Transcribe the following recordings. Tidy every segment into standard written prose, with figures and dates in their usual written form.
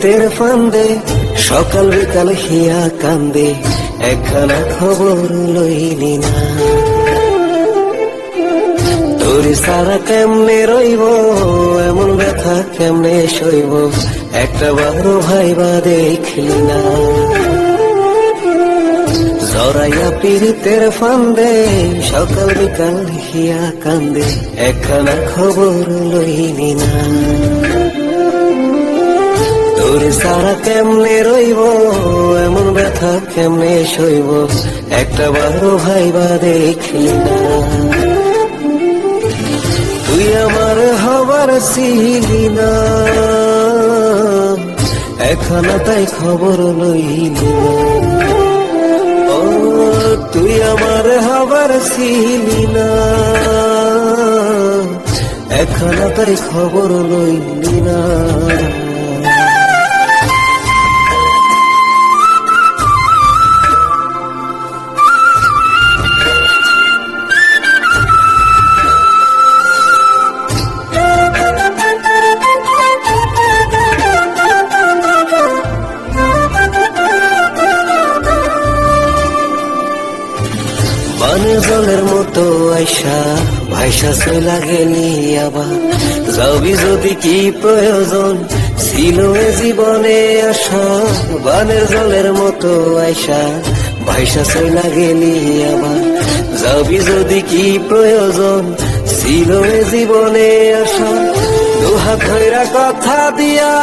পীড়িতের ফান্দে সকাল বিকাল হিয়া কান্দে, একখানা খবর লইলি না। তোর সারা কেমনে রইব, এমন ব্যথা কেমনে সইব, একটা বারো ভাইবা দেখলি না। জড়াইয়া পীড়িতের ফান্দে সকাল বিকাল হিয়া কান্দে, একখানা খবর লইলি না। তোর সারা কেমনে রইব, এমন ব্যথা কেমনে সইব, একটা বারো ভাইবা দেখলি না। তুই আমার হবার ছিলি না, এখনো তাই খবর লইলি না। ও তুই আমার হবার ছিলি না, এখনো তাই খবর লইলি না। পানি জলের মতো আইসা ভাইসা চলা গেলি আবার, যাবি যদি কি প্রয়োজন ছিল এ জীবনে আসা। বানের জলের মতো আইসা ভাইসা চলা গেলি আবার, যাবি যদি কি প্রয়োজন ছিল এ জীবনে আসা। দুহাত ধইরা কথা দিয়া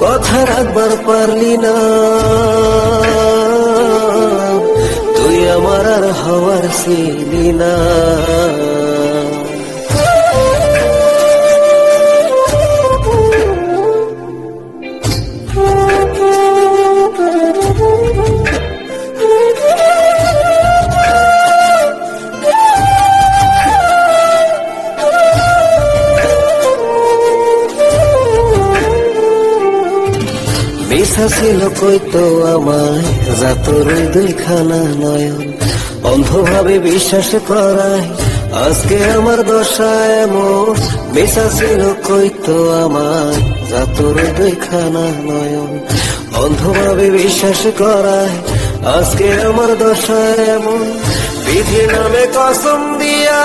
কথা রাখবার পারলি না, তুই আমার আর হওয়ার ছিলি না। মিশা ছিল কইতো আমায় যাতর দুইখানা নয়ন, অন্ধভাবে বিশ্বাস করায় আজকে আমার দশা এমন। মিশা ছিল কইতো আমায় যাতর দুইখানা নয়ন, অন্ধভাবে বিশ্বাস করায় আজকে আমার দশা এমন। বিধি নামে কসম দিয়া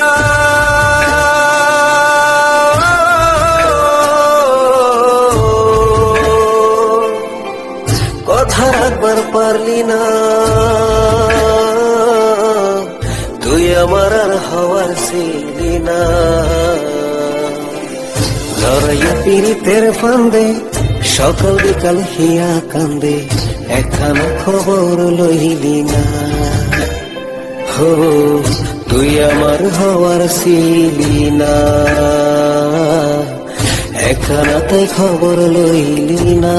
কথা রাখবার পারলি না, তুই আমার আর হওয়ার ছিলি না। জড়াইয়া পীড়িতের ফান্দে সকাল বিকাল হিয়া কান্দে, একখানা খবর লইলি না। হো তুই আমার হওয়ার ছিলি না, একখানা তাই খবর লইলি না।